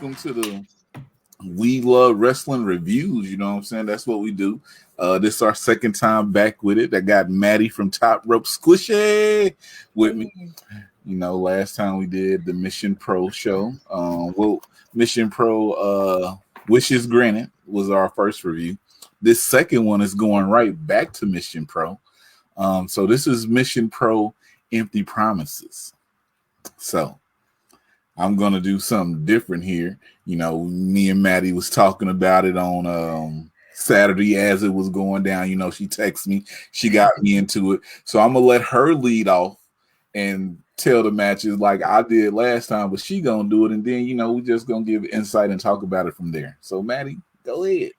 welcome to the We Love Wrestling Reviews. You know what I'm saying? That's what we do. This is our second time back with it. I got Maddy from Top Rope Squishy with me. You know, last time we did the Mission Pro show. Mission Pro Wishes Granted was our first review. This second one is going right back to Mission Pro. So this is Mission Pro Empty Promises. So I'm going to do something different here. You know, me and Maddy was talking about it on Saturday as it was going down. You know, she texted me. She got me into it. So I'm going to let her lead off and tell the matches like I did last time, but she going to do it. And then, you know, we just going to give insight and talk about it from there. So, Maddy, go ahead.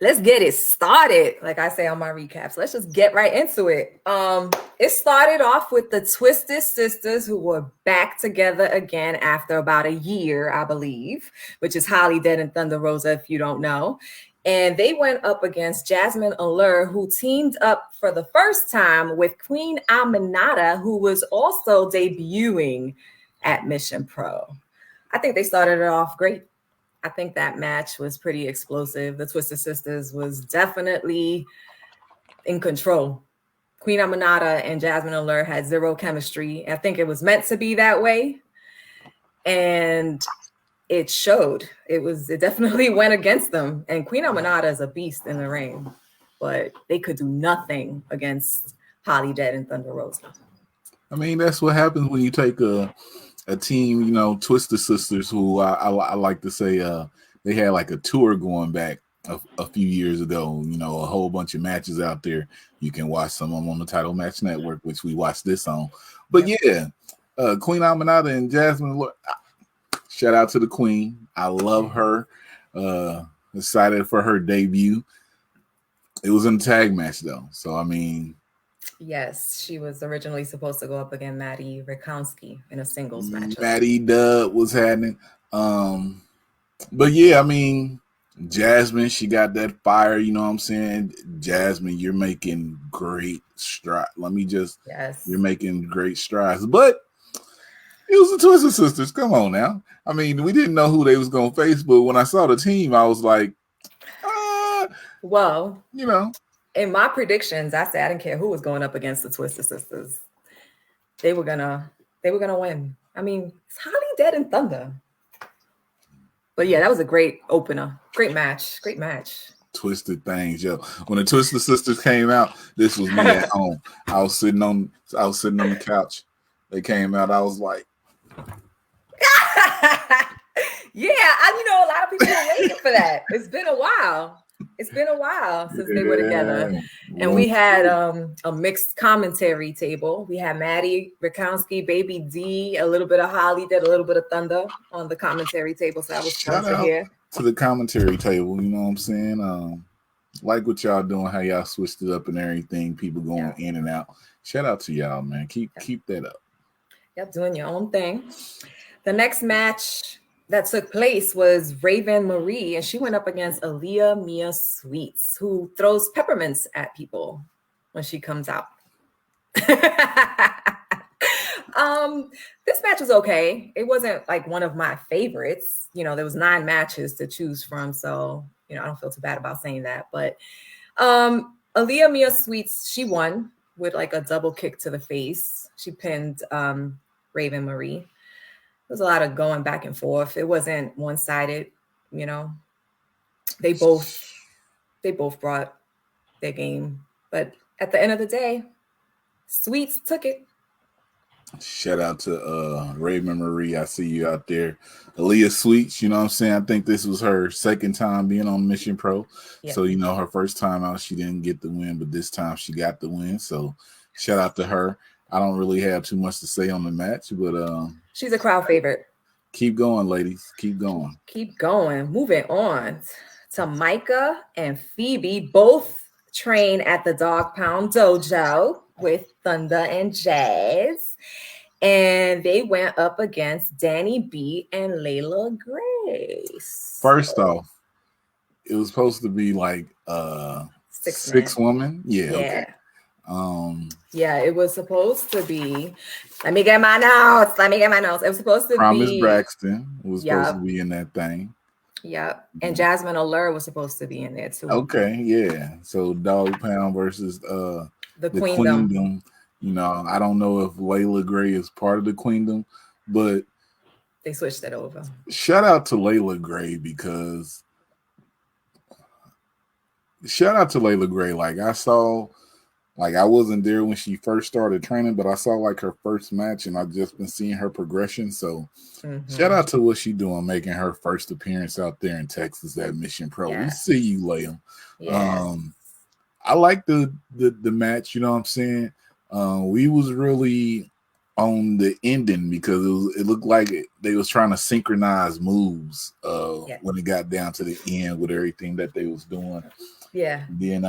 Let's get it started. Like I say on my recaps, let's just get right into it. It started off with the Twisted Sisters, who were back together again after about a year, I believe, which is Holly Dead and Thunder Rosa, if you don't know. And they went up against Jasmine Allure, who teamed up for the first time with Queen Aminata, who was also debuting at Mission Pro. I think they started it off great. I think that match was pretty explosive. The Twisted Sisters was definitely in control. Queen Aminata and Jasmine Allure had zero chemistry. I think it was meant to be that way. And it showed. It definitely went against them. And Queen Aminata is a beast in the ring. But they could do nothing against Holly Dead and Thunder Rosa. I mean, that's what happens when you take a team, you know, Twisted Sisters, who I like to say they had like a tour going back a few years ago. You know, a whole bunch of matches out there. You can watch some of them on the Title Match Network, which we watched this on. But yeah, Queen Aminata and Jasmine, shout out to the Queen. I love her. Excited for her debut. It was in a tag match though, so I mean. Yes, she was originally supposed to go up against Maddy Rakowski in a singles match. Maddy Dub was happening. But yeah, I mean, Jasmine, she got that fire, you know what I'm saying? Jasmine, you're making great strides. You're making great strides. But it was the Twisted Sisters. Come on now. I mean, we didn't know who they was going to face, but when I saw the team, I was like, well, you know. In my predictions, I said I didn't care who was going up against the Twisted Sisters. They were gonna win. I mean, it's Holly Dead and Thunder. But yeah, that was a great opener. Great match. Twisted things, yo. When the Twisted Sisters came out, this was me at home. I was sitting on the couch. They came out. I was like, yeah, a lot of people were waiting for that. It's been a while since they were together. And we had a mixed commentary table. We had Maddy Rakowski, Baby D, a little bit of Holly, did a little bit of Thunder on the commentary table. So that was fun to hear. To the commentary table, you know what I'm saying? Like what y'all doing, how y'all switched it up and everything, people going in and out. Shout out to y'all, man. Keep that up. Yep, doing your own thing. The next match that took place was Raven Marie, and she went up against Aaliyah Mia Sweets, who throws peppermints at people when she comes out. This match was okay. It wasn't like one of my favorites. You know, there was 9 matches to choose from, so I don't feel too bad about saying that. But Aaliyah Mia Sweets, she won with like a double kick to the face. She pinned Raven Marie. There was a lot of going back and forth. It wasn't one-sided, you know. They both brought their game. But at the end of the day, Sweets took it. Shout out to Raven Marie. I see you out there. Aaliyah Sweets, you know what I'm saying? I think this was her second time being on Mission Pro. Yep. So, her first time out, she didn't get the win, but this time she got the win. So, shout out to her. I don't really have too much to say on the match, but she's a crowd favorite. Keep going, ladies. Keep going. Moving on to Micah and Phoebe, both train at the Dog Pound Dojo with Thunder and Jazz. And they went up against Danny B and Layla Grace. First off, it was supposed to be like six women. Yeah. Okay. Yeah, it was supposed to be. Let me get my notes. It was supposed to Promise be. Braxton was supposed to be in that thing. Yep. And Jasmine Allure was supposed to be in there too. Okay, yeah. So Dog Pound versus The the Queendom. Queendom. You know, I don't know if Layla Gray is part of the Queendom, but they switched it over. Shout out to Layla Gray because like I wasn't there when she first started training, but I saw like her first match and I've just been seeing her progression. So shout out to what she doing, making her first appearance out there in Texas at Mission Pro. Yeah. We see you, Layla. Yeah. I like the match, you know what I'm saying? We was really on the ending because it looked like they was trying to synchronize moves when it got down to the end with everything that they was doing. Yeah. Then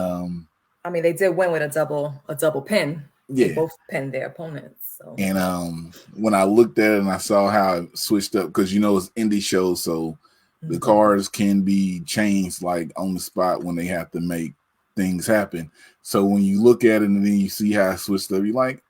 I mean, they did win with a double pin. Yeah. They both pinned their opponents. So. And when I looked at it and I saw how it switched up, because you know it's indie shows, so the cards can be changed like on the spot when they have to make things happen. So when you look at it and then you see how it switched up, you're like,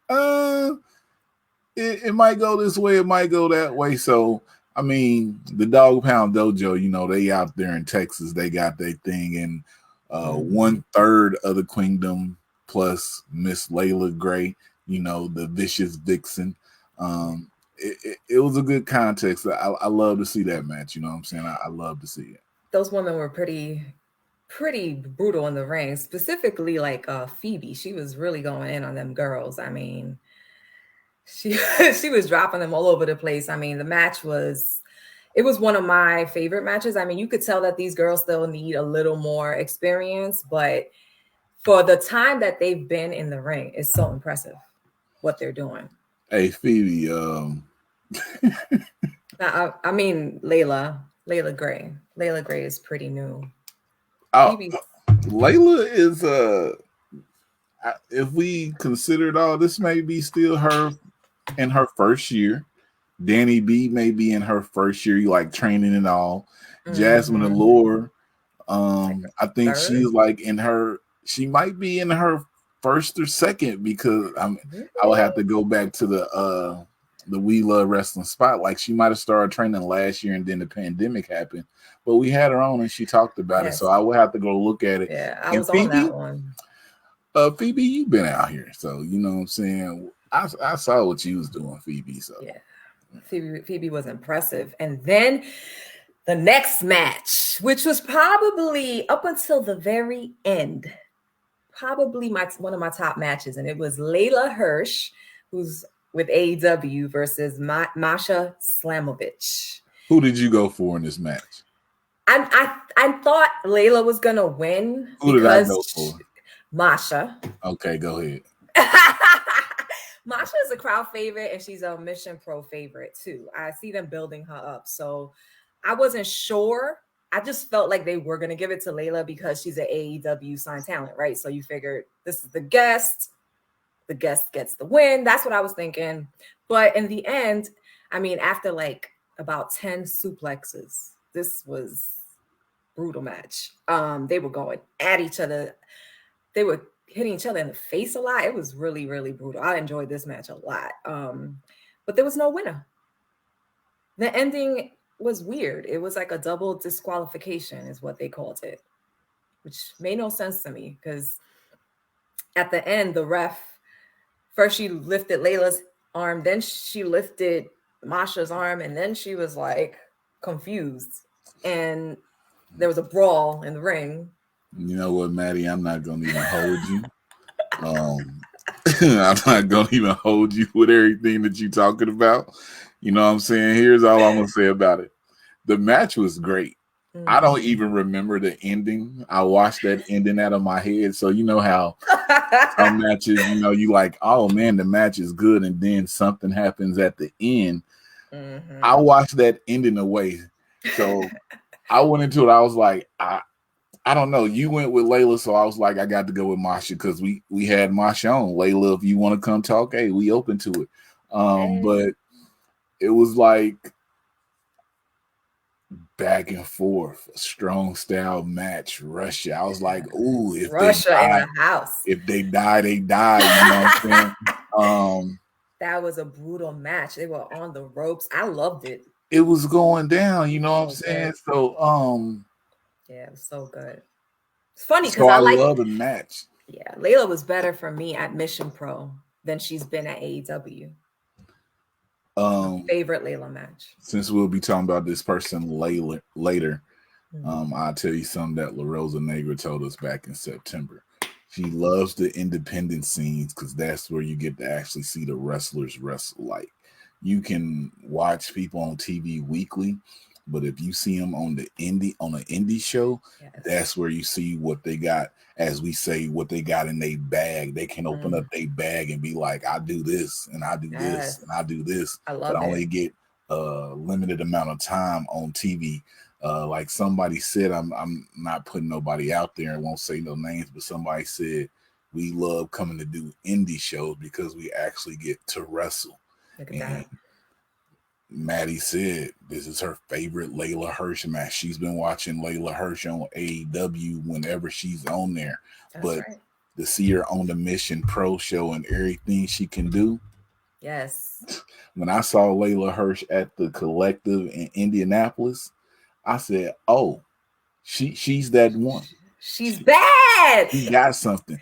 it might go this way, it might go that way. So I mean, the Dog Pound Dojo, you know, they out there in Texas, they got their thing, and 1/3 of the Queendom plus Miss Layla Gray, you know, the vicious vixen. It was a good context. I love to see that match. You know what I'm saying? I love to see it. Those women were pretty brutal in the ring, specifically like Phoebe. She was really going in on them girls. I mean, she was dropping them all over the place. I mean, the match was one of my favorite matches. I mean, you could tell that these girls still need a little more experience, but for the time that they've been in the ring, it's so impressive what they're doing. Hey, Phoebe. I mean, Layla Gray. Layla Gray is pretty new. Layla is if we considered all this, may be still her in her first year. Danny B may be in her first year, like training and all. Jasmine Allure, I think she's like she might be in her first or second, because I would have to go back to the We Love Wrestling spot. Like she might have started training last year and then the pandemic happened, but we had her on and she talked about it. So I would have to go look at it. Yeah, I was on that one. Phoebe, you've been out here, so you know what I'm saying. I saw what you was doing, Phoebe. So yeah, Phoebe was impressive. And then the next match, which was probably up until the very end, probably one of my top matches, and it was Layla Hirsch, who's with AEW, versus Masha Slamovich. Who did you go for in this match? I thought Layla was gonna win. Who did I go for? Masha. Okay, go ahead. Masha is a crowd favorite and she's a Mission Pro favorite too. I see them building her up. So I wasn't sure. I just felt like they were going to give it to Layla because she's an AEW signed talent, right? So you figured this is the guest gets the win. That's what I was thinking. But in the end, I mean, after like about 10 suplexes, this was brutal match. They were going at each other. They were hitting each other in the face a lot. It was really, really brutal. I enjoyed this match a lot. But there was no winner. The ending was weird. It was like a double disqualification is what they called it, which made no sense to me because at the end, the ref, first she lifted Layla's arm, then she lifted Masha's arm, and then she was like confused. And there was a brawl in the ring. You know what, Maddy? I'm not going to even hold you. I'm not going to even hold you with everything that you're talking about. You know what I'm saying? Here's all I'm going to say about it. The match was great. I don't even remember the ending. I watched that ending out of my head. So you know how some matches, you know, you like, oh man, the match is good, and then something happens at the end. I watched that ending away. So I went into it. I was like, I don't know. You went with Layla, so I was like, I got to go with Masha because we had Masha on. Layla, if you want to come talk, hey, we open to it. But it was like back and forth, strong style match, Russia. I was like, ooh, Russia in the house. if they die, they die. You know what I'm saying? That was a brutal match. They were on the ropes. I loved it. It was going down, you know what I'm saying? Good. So yeah, it was so good. It's funny because so I love the match. Yeah, Layla was better for me at Mission Pro than she's been at AEW. My favorite Layla match. Since we'll be talking about this person later, I'll tell you something that La Rosa Negra told us back in September. She loves the independent scenes because that's where you get to actually see the wrestlers wrestle. Like, you can watch people on TV weekly, but if you see them on an indie show, that's where you see what they got. As we say, what they got in their bag. They can open up their bag and be like, I do this and I do this and I do this. I love but I only get a limited amount of time on TV. Like somebody said, I'm not putting nobody out there and won't say no names, but somebody said we love coming to do indie shows because we actually get to wrestle. Look at that. Maddy said this is her favorite Layla Hirsch match. She's been watching Layla Hirsch on AEW whenever she's on there. But to see her on the Mission Pro show and everything she can do. Yes. When I saw Layla Hirsch at the Collective in Indianapolis, I said, oh, she's that one. She's bad. She got something.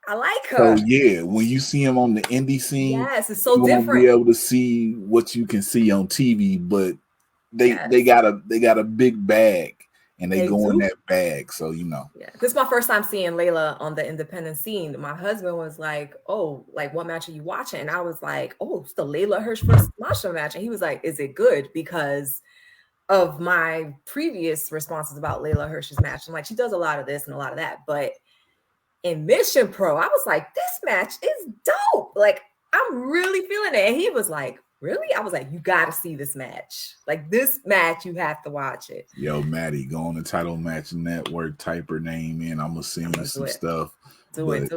I like her. So yeah, when you see him on the indie scene, yes, it's so you different. won't be able to see what you can see on TV, but they got a big bag and they go in that bag. So this is my first time seeing Layla on the independent scene. My husband was like, "Oh, like what match are you watching?" And I was like, "Oh, it's the Layla Hirsch versus Masha match." And he was like, "Is it good?" Because of my previous responses about Layla Hirsch's match. I'm like, she does a lot of this and a lot of that, but in Mission Pro, I was like, this match is dope. Like, I'm really feeling it. And he was like, really? I was like, you got to see this match. Like, this match, you have to watch it. Yo, Maddy, go on the Title Match Network, type her name in. I'm going to send you some stuff. Do it.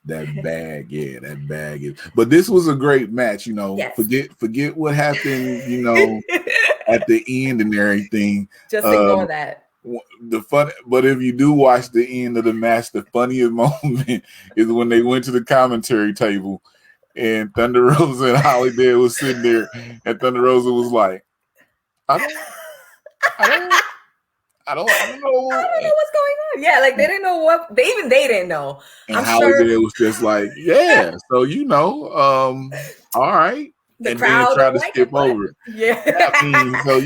That bag, that bag is. But this was a great match, Yes. Forget what happened, at the end and everything. Just ignore that. But if you do watch the end of the match, the funniest moment is when they went to the commentary table and Thunder Rosa and Holly Dale was sitting there, and Thunder Rosa was like, I don't know what's going on. Yeah, like they didn't know what they didn't know. And Holly Dale was just like, yeah, so all right. The and crowd then try to skip over it. Yeah. So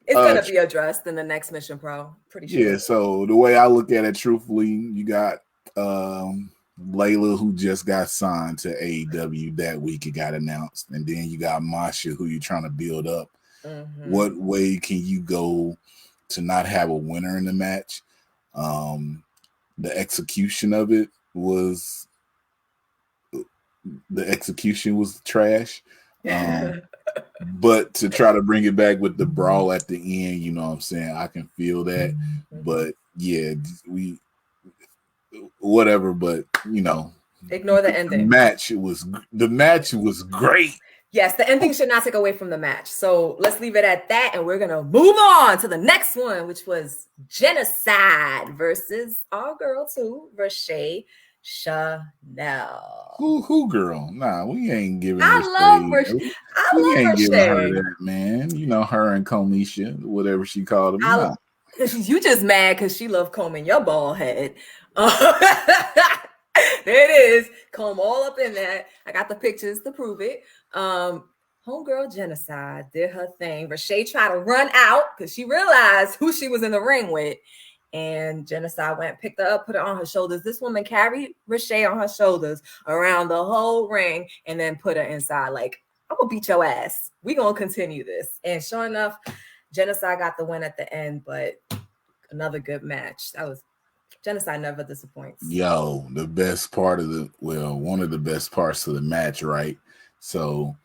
it's gonna be addressed in the next Mission Pro, pretty sure. Yeah, so the way I look at it, truthfully, you got Layla, who just got signed to AEW that week. It got announced, and then you got Masha, who you're trying to build up. What way can you go to not have a winner in the match? The execution of it was trash. But to try to bring it back with the brawl at the end, you know what I'm saying? I can feel that. But yeah, whatever, but ignore the ending. The match was great. Yes, the ending should not take away from the match. So let's leave it at that, and we're gonna move on to the next one, which was Genocide versus our girl too, Rashea Chanel. Who girl? Nah, we ain't giving. I love Rashea. We ain't giving her that, man. Her and Komisha, whatever she called him. You just mad because she loved combing your bald head. There it is. Comb all up in that. I got the pictures to prove it. Homegirl Genocide did her thing. Rashea tried to run out because she realized who she was in the ring with. And Genocide went, picked her up, put her on her shoulders. This woman carried Rashea on her shoulders around the whole ring and then put her inside. Like, I'm going to beat your ass. We're going to continue this. And sure enough, Genocide got the win at the end, but another good match. Genocide never disappoints. Yo, one of the best parts of the match, right? So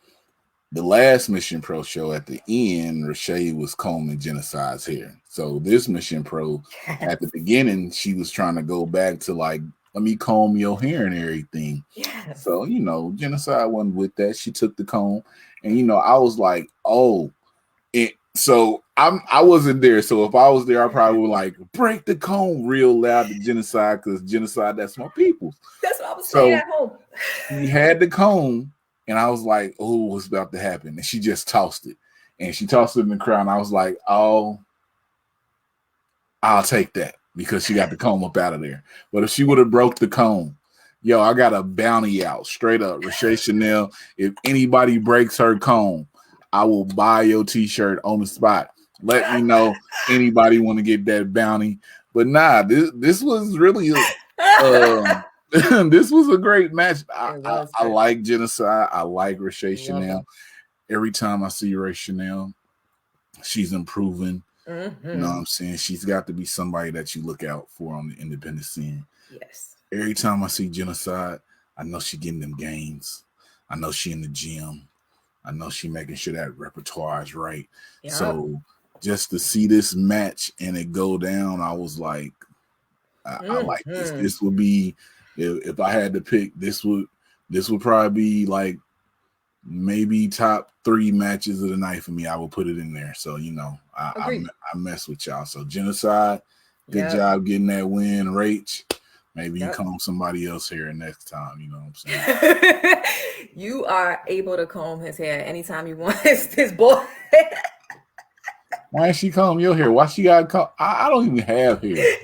the last Mission Pro show at the end, Rashea was combing Genocide's hair. So this Mission Pro, at the beginning, she was trying to go back to like, let me comb your hair and everything. Yes. So, Genocide wasn't with that. She took the comb. And, I was like, oh, So I wasn't there. So if I was there, I probably would like break the cone real loud to Genocide, because Genocide, that's my people. That's what I was saying So at home. he had the cone, and I was like, "Oh, what's about to happen?" And she just tossed it, and she tossed it in the crowd. And I was like, "Oh, I'll take that," because she got the cone up out of there. But if she would have broke the cone, yo, I got a bounty out straight up. Rashay Chanel, if anybody breaks her cone, I will buy your t-shirt on the spot. Let me know anybody want to get that bounty. But nah, this was really this was a great match. I like Genocide. I like Rashay Chanel. Every time I see Rashay Chanel, she's improving. Mm-hmm. You know what I'm saying? She's got to be somebody that you look out for on the independent scene. Yes. Every time I see Genocide, I know she getting them gains. I know she in the gym. I know she making sure that repertoire is right. Yep. So just to see this match and it go down, I was like, I like this. This would be, if I had to pick, this would probably be like maybe top 3 matches of the night for me. I will put it in there. So, you know, I mess with y'all. So Genocide, good job getting that win. Rach, maybe you comb somebody else hair next time. You know what I'm saying? You are able to comb his hair anytime you want. His boy. Why ain't she comb your hair? Why she got comb? I don't even have hair.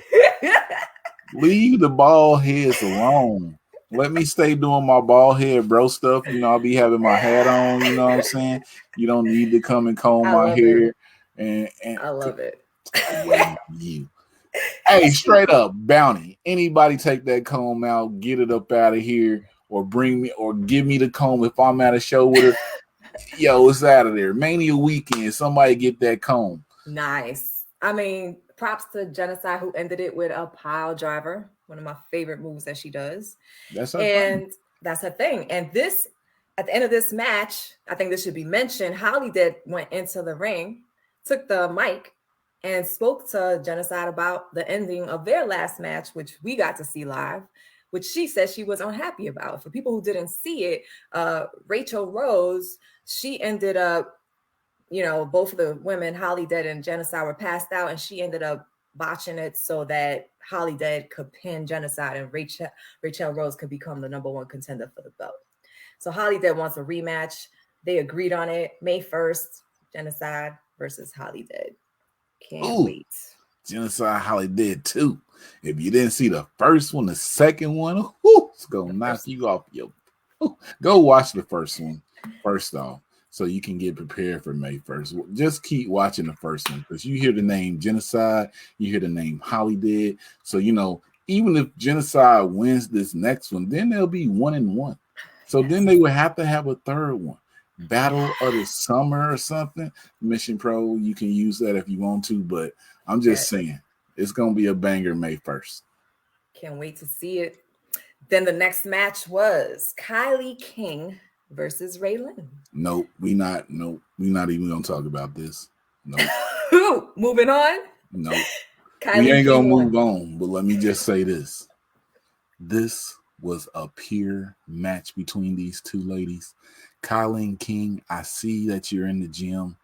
Leave the bald heads alone. Let me stay doing my bald head bro stuff. You know, I'll be having my hat on. You know what I'm saying? You don't need to come and comb my hair. And I love it. You. Hey, straight up, bounty. Anybody take that comb out, get it up out of here, or bring me, or give me the comb if I'm at a show with her. Yo, it's out of there. Mania weekend. Somebody get that comb. Nice. I mean, props to Genocide, who ended it with a pile driver, one of my favorite moves that she does. That's her thing. And this, at the end of this match, I think this should be mentioned. Holly went into the ring, took the mic, and spoke to Genocide about the ending of their last match, which we got to see live, which she said she was unhappy about. For people who didn't see it, Rachel Rose, she ended up, you know, both of the women, Holly Dead and Genocide, were passed out, and she ended up botching it so that Holly Dead could pin Genocide and Rachel Rose could become the #1 contender for the belt. So Holly Dead wants a rematch. They agreed on it. May 1st, Genocide versus Holly Dead. Can't wait. Genocide, Holly Dead too. If you didn't see the first one, the second one, it's gonna knock you off your. Go watch the first one first off, so you can get prepared for May 1st. Just keep watching the first one, because you hear the name Genocide, you hear the name Holly Dead. So you know, even if Genocide wins this next one, then they'll be 1-1. So then they would have to have a third one. Battle of the Summer or something. Mission Pro, you can use that if you want to, but I'm just saying it's gonna be a banger May 1st. Can't wait to see it. Then the next match was Kylie King versus Raylan. Nope, we not even gonna talk about this. Nope. Moving on. Nope. We ain't gonna move on, but let me just say this. This was a pure match between these two ladies. Colleen King, I see that you're in the gym.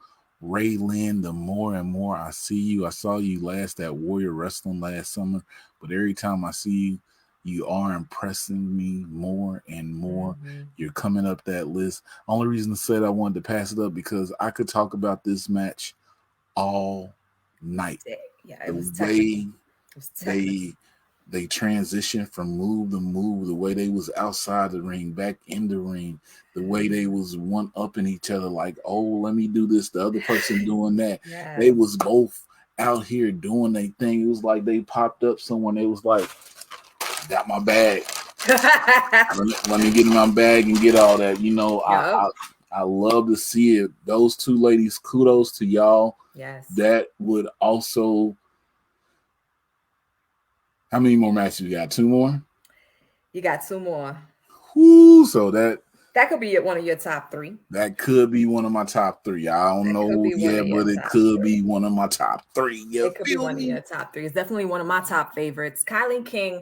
Raylan, the more and more I see you, I saw you last at Warrior Wrestling last summer, but every time I see you, you are impressing me more and more. Mm-hmm. You're coming up that list. Only reason I said I wanted to pass it up because I could talk about this match all night. Yeah, it was technical. They transitioned from move to move, the way they was outside the ring, back in the ring, the way they was one-upping each other, like, oh, let me do this, the other person doing that. Yeah. They was both out here doing their thing. It was like they popped up someone. They was like, got my bag. let me get in my bag and get all that. You know, yep. I love to see it. Those two ladies, kudos to y'all. Yes. That would also... How many more matches you got? 2 more? You got 2 more. Whoo, so that could be one of your top 3. That could be one of my top 3. I don't know yet, but it could be one of my top 3. It could be one of your top 3. It's definitely one of my top favorites. Kylie King,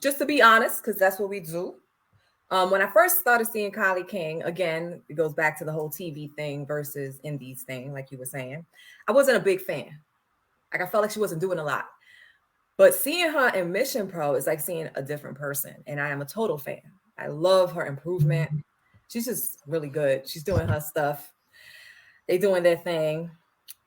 just to be honest, because that's what we do. When I first started seeing Kylie King, again, it goes back to the whole TV thing versus indies thing, like you were saying. I wasn't a big fan. Like I felt like she wasn't doing a lot. But seeing her in Mission Pro is like seeing a different person. And I am a total fan. I love her improvement. She's just really good. She's doing her stuff. They doing their thing.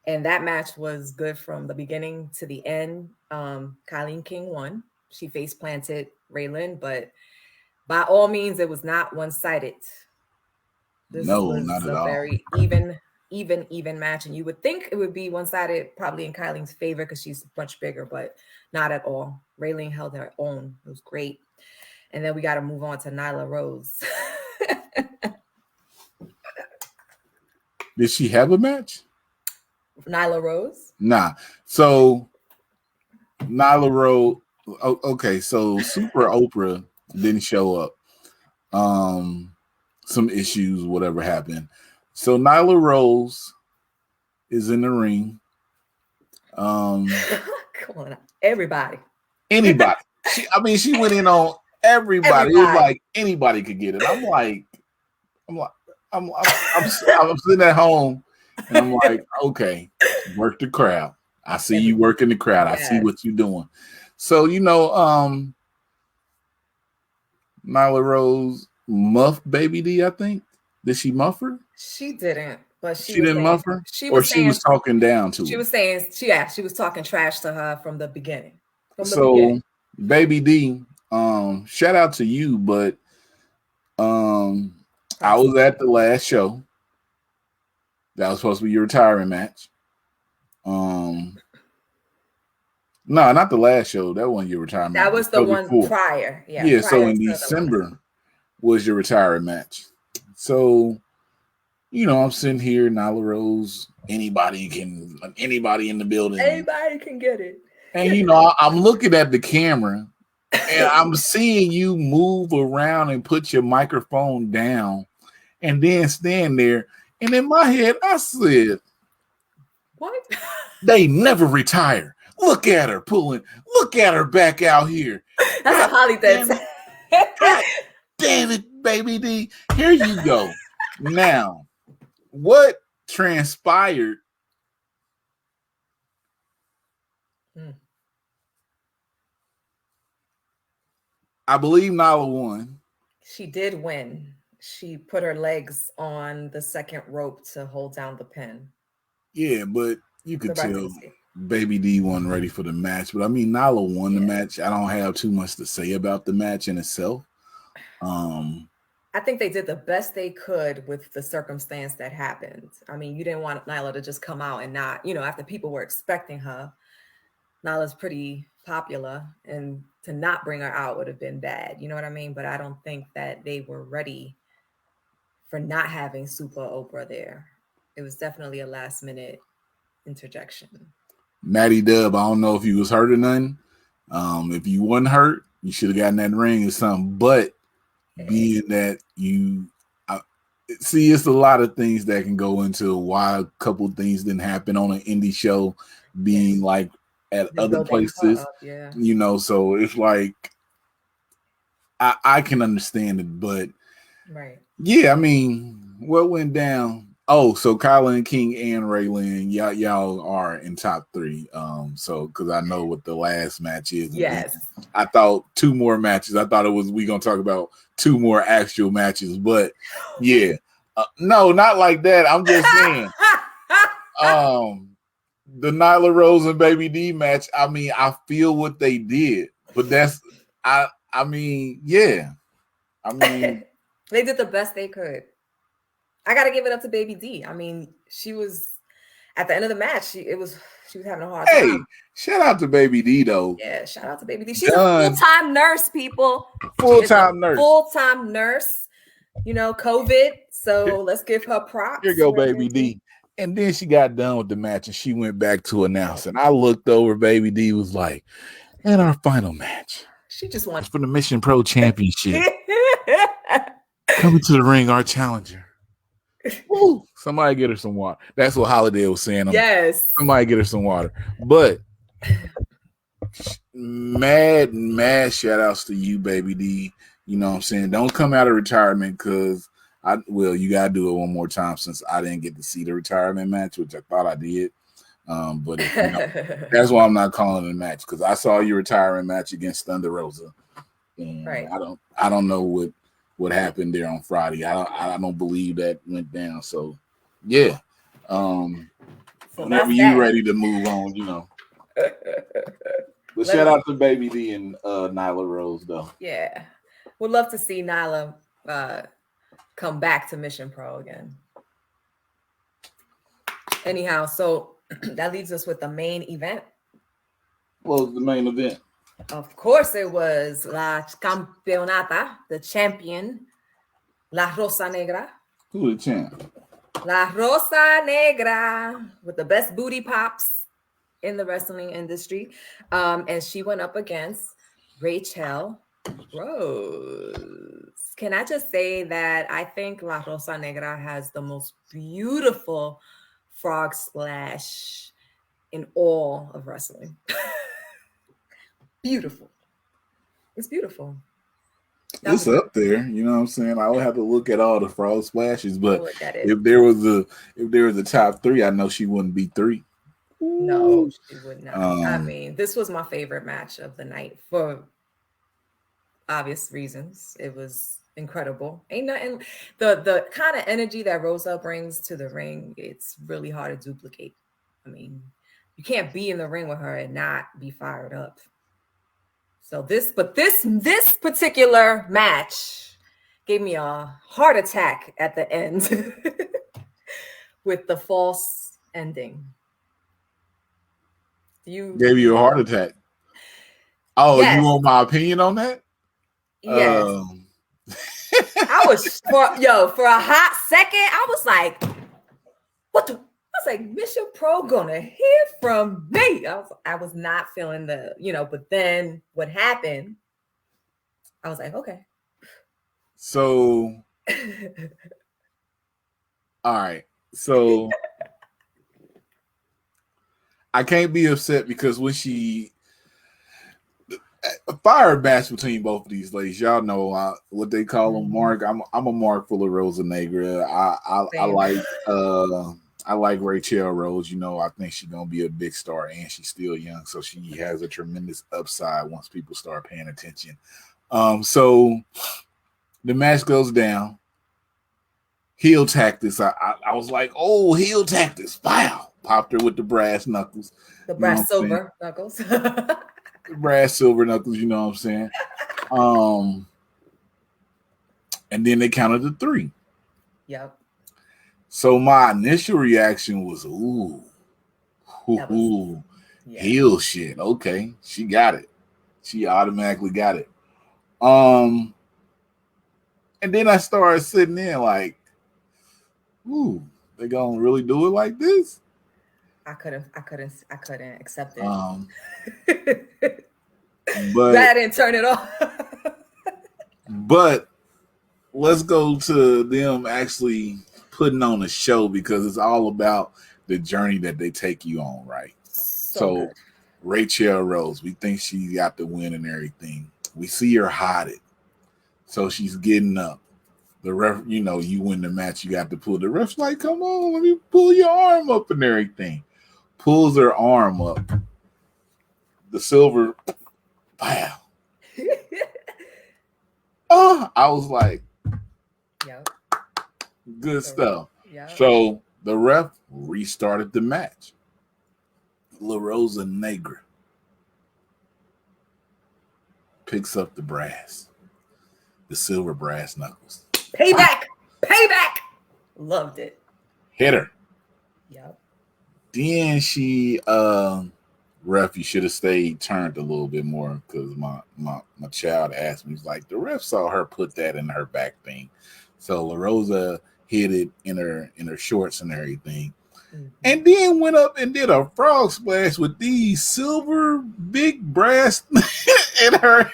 And that match was good from the beginning to the end. Kylie King won. She face planted Raylan, but by all means, it was not one-sided. This was not at a all. very even match. And you would think it would be one-sided, probably in Kylie's favor because she's much bigger, but not at all. Raylan held her own. It was great. And then we got to move on to Nyla Rose. Did she have a match? Nyla Rose? Nah. So Nyla Rose. Okay, so Super Oprah didn't show up. Some issues, whatever happened. So Nyla Rose is in the ring. Come on, everybody. Anybody. She went in on everybody. It was like anybody could get it. I'm sitting at home and I'm like, okay, work the crowd. I see you working the crowd. I see what you're doing. So, Nyla Rose muffed Baby D, I think. Did she muff her? She didn't, but she didn't muff her? She was talking down to her. She was saying, she was talking trash to her from the beginning. Baby D, shout out to you, but I was at the last show. That was supposed to be your retirement match. No, not the last show. That wasn't your retirement. That was the one prior. Yeah. Yeah. So in December was your retirement match. So, I'm sitting here, Nyla Rose. Anybody in the building. Anybody can get it. And I'm looking at the camera, and I'm seeing you move around and put your microphone down, and then stand there. And in my head, I said, "What? They never retire. Look at her pulling. Look at her back out here." That's what Holly did. God damn it, Baby D. Here you go. Now, what transpired? I believe Nyla won. She did win. She put her legs on the second rope to hold down the pin. Yeah, but you could tell Baby D wasn't ready for the match. But Nyla won the match. I don't have too much to say about the match in itself. I think they did the best they could with the circumstance that happened. You didn't want Nyla to just come out and not, after people were expecting her. Nyla's pretty popular, and to not bring her out would have been bad. You know what I mean? But I don't think that they were ready for not having Super Oprah there. It was definitely a last minute interjection. Maddy Dub, I don't know if you was hurt or nothing. If you wasn't hurt, you should have gotten that ring or something. But being that it's a lot of things that can go into why a couple things didn't happen on an indie show, being like at other places, so it's like I can understand it, but what went down? Oh, so Kylie King and Raylan, y'all are in top 3. So because I know what the last match is. Yes, I thought 2 more matches. I thought we gonna talk about 2 more actual matches, but no, not like that. I'm just saying. The Nyla Rose and Baby D match, I feel what they did, but that's they did the best they could. I got to give it up to Baby D. She was at the end of the match. She was having a hard time. Hey, shout out to Baby D though. Yeah, shout out to Baby D. She's a full-time nurse, people. Full-time nurse. Full-time nurse. COVID. So let's give her props. Here you go, Baby D. And then she got done with the match and she went back to announce. And I looked over, Baby D was like, and our final match. She just wants for the Mission Pro Championship. Coming to the ring, our challenger. Woo, somebody get her some water. That's what Holiday was saying. Yes. Somebody get her some water. But mad shout outs to you, Baby D. You know what I'm saying? Don't come out of retirement because you gotta do it one more time since I didn't get to see the retirement match, which I thought I did. But if, that's why I'm not calling it a match because I saw your retirement match against Thunder Rosa, and Right. I don't know what happened there on Friday. I don't believe that went down. So yeah, So whenever you're ready to move on, you know. But shout out to Baby D and Nyla Rose though. Yeah, would love to see Nyla come back to Mission Pro again. Anyhow, so that leaves us with the main event. What was the main event? Of course, it was La Campeonata, the champion, La Rosa Negra. Who the champ? La Rosa Negra, with the best booty pops in the wrestling industry. And she went up against Rachel Rose. Can I just say that I think La Rosa Negra has the most beautiful frog splash in all of wrestling. Beautiful. It's beautiful. It's up there, you know what I'm saying? I would have to look at all the frog splashes, but if there was a top 3, I know she wouldn't be 3. No, she would not. I mean, this was my favorite match of the night for obvious reasons. It was incredible. Ain't nothing. The kind of energy that Rosa brings to the ring, it's really hard to duplicate. I mean, you can't be in the ring with her and not be fired up. So this particular match gave me a heart attack at the end with the false ending. Gave you a heart attack. Oh, yes. You want my opinion on that? Yes. I was for a hot second, I was like, what the? I was like, Mission Pro gonna hear from me. I was not feeling but then what happened? I was like, okay. So, all right. So, I can't be upset because when a fire match between both of these ladies, y'all know what they call them, Mark. I'm a Mark full of Rosa Negra. I like Rachel Rose. You know, I think she's gonna be a big star, and she's still young, so she has a tremendous upside once people start paying attention. So the match goes down. Heel tactics. I was like, oh, heel tactics. Wow. Popped her with the brass knuckles. The brass silver knuckles. Brass silver knuckles, you know what I'm saying? And then they counted to 3. Yep. So my initial reaction was, heel shit. Okay, she got it. She automatically got it. And then I started sitting there like, they gonna really do it like this? I couldn't accept it. But I didn't turn it off. But let's go to them actually putting on a show because it's all about the journey that they take you on, right? So Rachel Rose, we think she got the win and everything. We see her hide it. So she's getting up. The ref, you win the match, you got to pull. The ref's like, come on, let me pull your arm up and everything. Pulls her arm up. The silver, wow. I was like, yep. Good stuff. Yep. So the ref restarted the match. La Rosa Negra picks up the brass, the silver brass knuckles. Payback! Loved it. Hit her. Yep. Then she, ref, you should have stayed turned a little bit more because my child asked me, he's like, the ref saw her put that in her back thing. So La Rosa hit it in her shorts and everything. Mm-hmm. And then went up and did a frog splash with these silver big brass in her.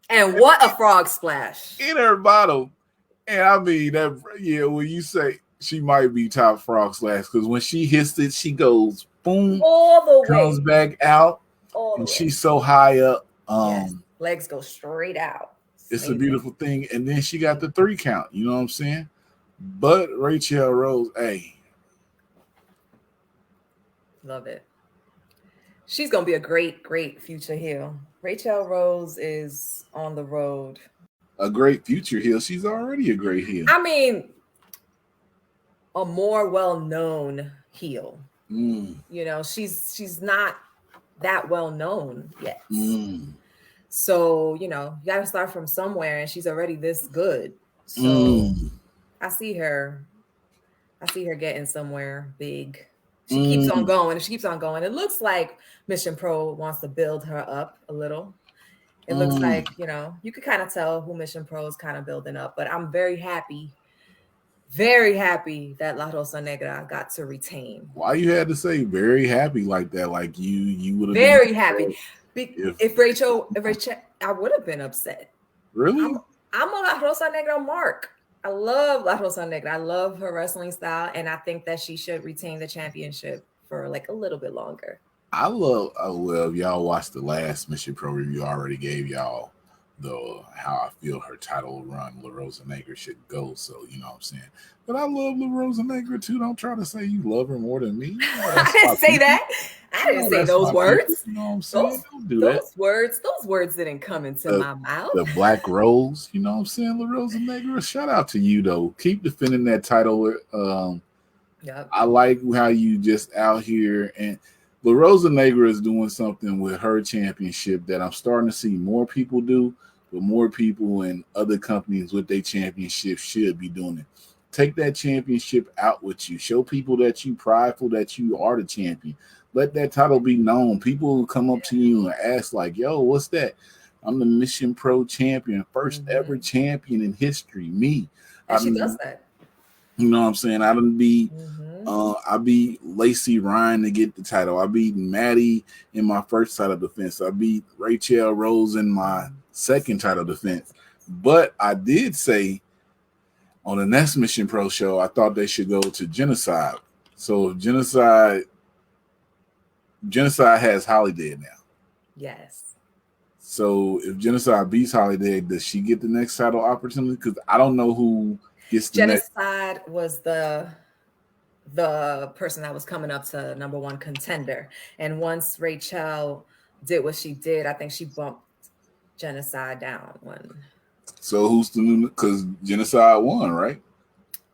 And what a frog splash. In her bottom. And I mean, when you say she might be top frog splash, because when she hits it, she goes boom, all the way, comes back out, and she's so high up. Yes. Legs go straight out. It's a beautiful thing. And then she got the 3 count. You know what I'm saying? But Rachel Rose, hey. Love it. She's going to be a great, great future heel. Rachel Rose is on the road. A great future heel. She's already a great heel. I mean, a more well-known heel. You know, she's not that well-known yet. So, you know, you got to start from somewhere, and she's already this good. So I see her getting somewhere big. She keeps on going. If she keeps on going, it looks like Mission Pro wants to build her up a little. It looks like, you know, you could kind of tell who Mission Pro is kind of building up. But I'm very happy that La Rosa Negra got to retain. Why you had to say very happy like that? Like you would have very happy. If Rachel, I would have been upset. Really? I'm a La Rosa Negra mark. I love La Rosa Negra. I love her wrestling style, and I think that she should retain the championship for like a little bit longer. I love. Well, if y'all watched the last Mission Pro review, I already gave y'all how I feel her title run La Rosa Negra should go. So you know what I'm saying. But I love La Rosa Negra too. Don't try to say you love her more than me. You know, I didn't say that. I didn't say those words. You know what I'm saying? Don't do that. Those words didn't come into my mouth. The Black Rose, you know what I'm saying? La Rosa Negra. Shout out to you though. Keep defending that title. Yep. I like how you just out here, and La Rosa Negra is doing something with her championship that I'm starting to see more people do, but more people in other companies with their championship should be doing it. Take that championship out with you. Show people that you prideful that you are the champion. Let that title be known. People will come up to you and ask like, yo, what's that? I'm the Mission Pro champion, first ever champion in history. Me. And she does that. You know what I'm saying? I done beat I beat Lacey Ryan to get the title. I beat Maddy in my first title defense. I beat Rachel Rose in my second title defense. But I did say on the next Mission Pro show, I thought they should go to Genocide. So if Genocide has Holiday now. Yes. So if Genocide beats Holiday, does she get the next title opportunity? Because I don't know who gets the Genocide was the person that was coming up to number one contender. And once Rachel did what she did, I think she bumped Genocide down one. So who's the new? Because Genocide won, right?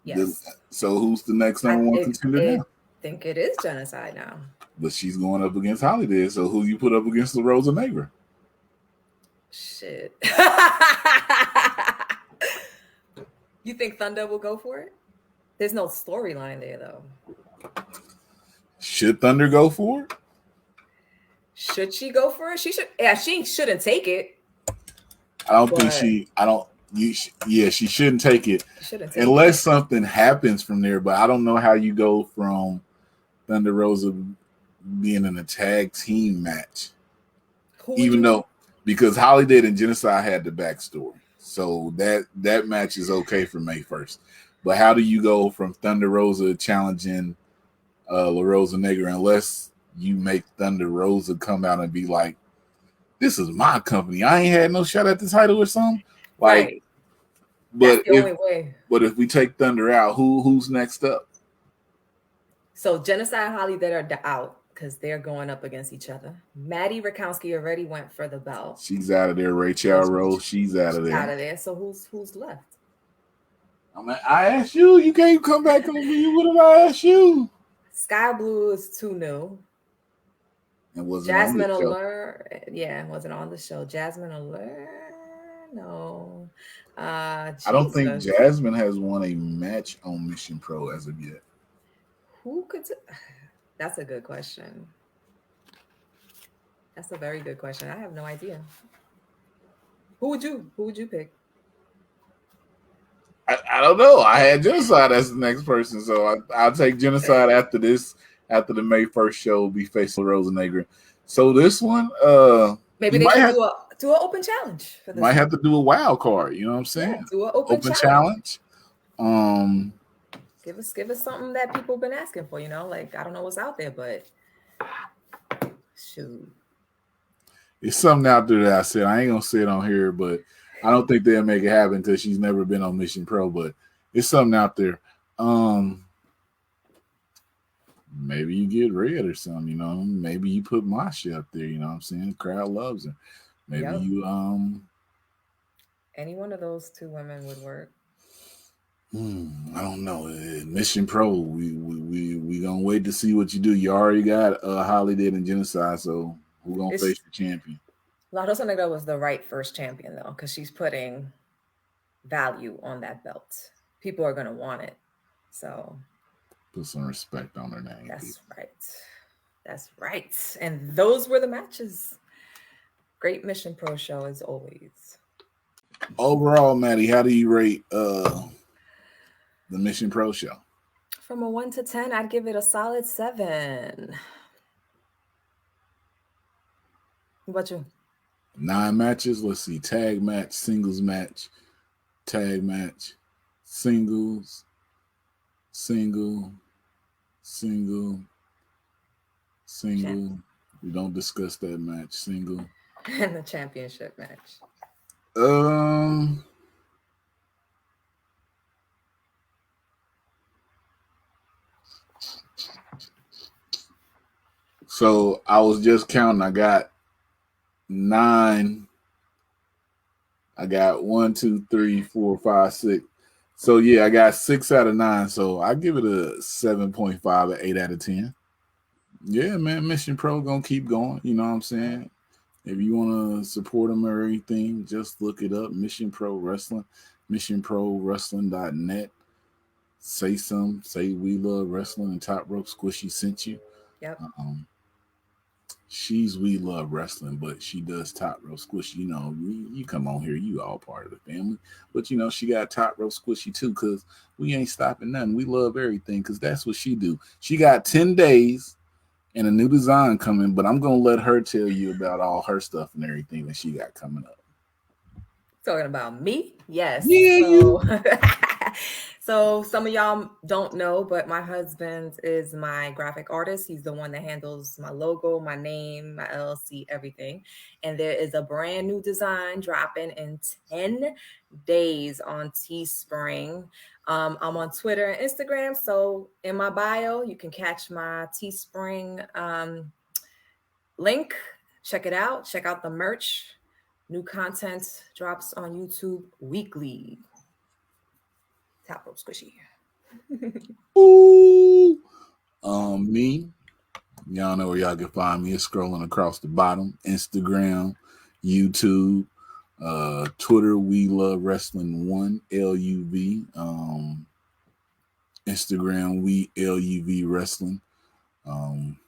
Yes. So who's the next number one contender now? I think it is Genocide now. But she's going up against Holiday. So who you put up against La Rosa Negra? Shit. You think Thunder will go for it? There's no storyline there, though. Should Thunder go for it? Should she go for it? She should. Yeah, she shouldn't take it. I don't think she. I don't. She shouldn't take it unless something happens from there. But I don't know how you go from Thunder Rosa being in a tag team match, because Holiday and Genocide had the backstory, so that match is okay for May 1st. But how do you go from Thunder Rosa challenging La Rosa Negra unless you make Thunder Rosa come out and be like, "This is my company. I ain't had no shot at the title or something." Like, right. That's the only way. But if we take Thunder out, who's next up? So Genocide and Holiday are out because they're going up against each other. Maddy Rakowski already went for the belt. She's out of there. Rachel Rose, she's out of there. Out of there. So who's left? I asked you. You can't come back on me. What did I ask you? Sky Blue is too new. And wasn't Jasmine Allure. Yeah, wasn't on the show. Jasmine Allure. No. I don't think Jasmine has won a match on Mission Pro as of yet. Who could? That's a good question. That's a very good question. I have no idea. Who would you pick? I don't know. I had Genocide as the next person, so I'll take Genocide after this. After the May 1st show, be facing La Rosa Negra. So this one, maybe they should do an open challenge for this. Might have to do a wild card. You know what I'm saying? Yeah, do an open challenge. Give us something that people have been asking for. You know, like I don't know what's out there, but shoot, it's something out there that I said I ain't gonna say it on here, but I don't think they'll make it happen because she's never been on Mission Pro, but it's something out there. Maybe you get Red or something, you know. Maybe you put Masha up there, you know what I'm saying? The crowd loves her. Maybe Yep. you Any one of those two women would work. I don't know. Mission Pro, we gonna wait to see what you do. You already got Holiday and Genocide, so who gonna face the champion? Lotto Sonegra was the right first champion though, because she's putting value on that belt. People are gonna want it. So put some respect on her name. That's right. That's right. And those were the matches. Great Mission Pro show as always. Overall, Maddy, how do you rate the Mission Pro show? From a 1 to 10, I'd give it a solid 7. What about you? 9 matches. Let's see. Tag match, singles match, tag match, singles, single. We don't discuss that match. Single. And the championship match. So I was just counting. I got 9. I got 1, 2, 3, 4, 5, 6. So yeah, I got 6 out of 9. So I give it a 7.5 or 8 out of 10. Yeah, man, Mission Pro gonna keep going. You know what I'm saying? If you want to support them or anything, just look it up. Mission Pro Wrestling, missionprowrestling.net. Say we love wrestling, and Top Rope Squishy sent you. Yep. She's we love wrestling, but she does Top Rope Squishy. You know, you come on here, you all part of the family. But you know, she got Top Rope Squishy too, because we ain't stopping nothing. We love everything, because that's what she do. She got 10 days and a new design coming, but I'm gonna let her tell you about all her stuff and everything that she got coming up. Talking about me? Yes. Yeah. So some of y'all don't know, but my husband is my graphic artist. He's the one that handles my logo, my name, my LLC, everything. And there is a brand new design dropping in 10 days on Teespring. I'm on Twitter and Instagram. So in my bio, you can catch my Teespring link. Check it out. Check out the merch. New content drops on YouTube weekly. Top Rope Squishy. Ooh. Me. Y'all know where y'all can find me. It's scrolling across the bottom. Instagram, YouTube, Twitter. We love wrestling 1 LUV. Instagram. We LUV wrestling.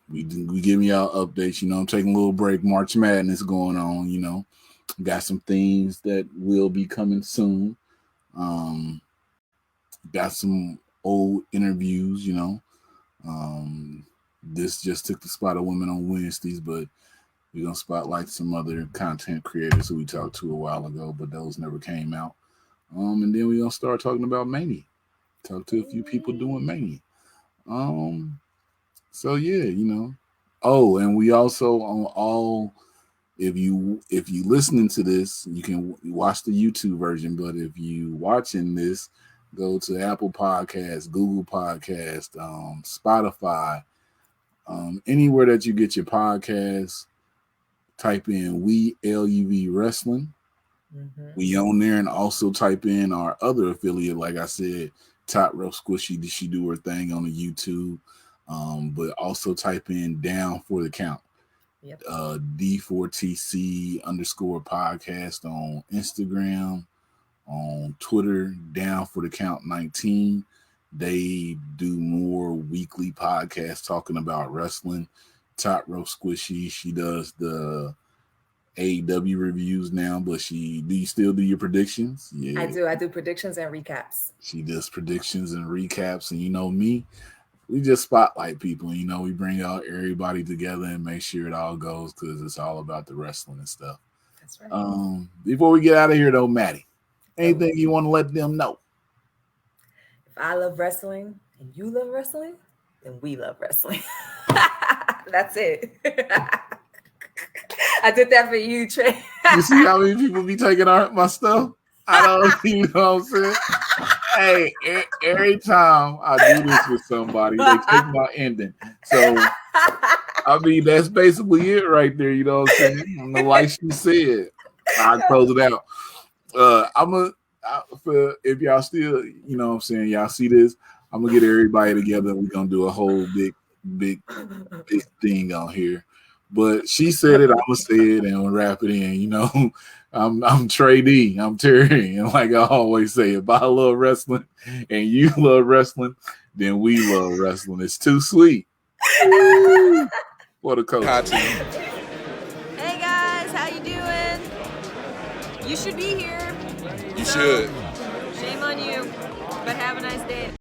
We giving y'all updates. You know, I'm taking a little break. March Madness going on. You know, got some things that will be coming soon. Got some old interviews. You know, this just took the spot of Women on Wednesdays, but we're going to spotlight some other content creators who we talked to a while ago, but those never came out. And then we're going to start talking about Mania. Talk to a few people doing Mania. So yeah, you know. Oh, and we also on all, if you listening to this, you can watch the YouTube version, but if you watching this, go to Apple Podcasts, Google Podcasts, Spotify, anywhere that you get your podcasts, type in We LUV Wrestling. Mm-hmm. We on there, and also type in our other affiliate, like I said, Top Rope Squishy. Did she do her thing on the YouTube? But also type in Down for the Count. Yep. D4TC _ podcast on Instagram, on Twitter, Down for the Count 19. They do more weekly podcasts talking about wrestling. Top Rope Squishy, she does the AEW reviews now, but do you still do your predictions? Yeah, I do predictions and recaps. She does predictions and recaps, and you know me, we just spotlight people. You know, we bring out everybody together and make sure it all goes, because it's all about the wrestling and stuff. That's right. Before we get out of here, though, Maddy, anything you want to let them know? If I love wrestling and you love wrestling, then we love wrestling. That's it. I did that for you, Trey. You see how many people be taking my stuff? I don't, you know what I'm saying? Hey, every time I do this with somebody, they take my ending. So, I mean, that's basically it right there. You know what I'm saying? Like she said, I close it out. If y'all still, you know what I'm saying, y'all see this, I'm gonna get everybody together. We're gonna do a whole big thing on here. But she said it, I'm gonna say it, and we'll wrap it in. You know, I'm Trey D. I'm Terry, and like I always say, if I love wrestling and you love wrestling, then we love wrestling. It's too sweet. What a coach. Hey guys, how you doing? You should be here. You should. Shame on you, but have a nice day.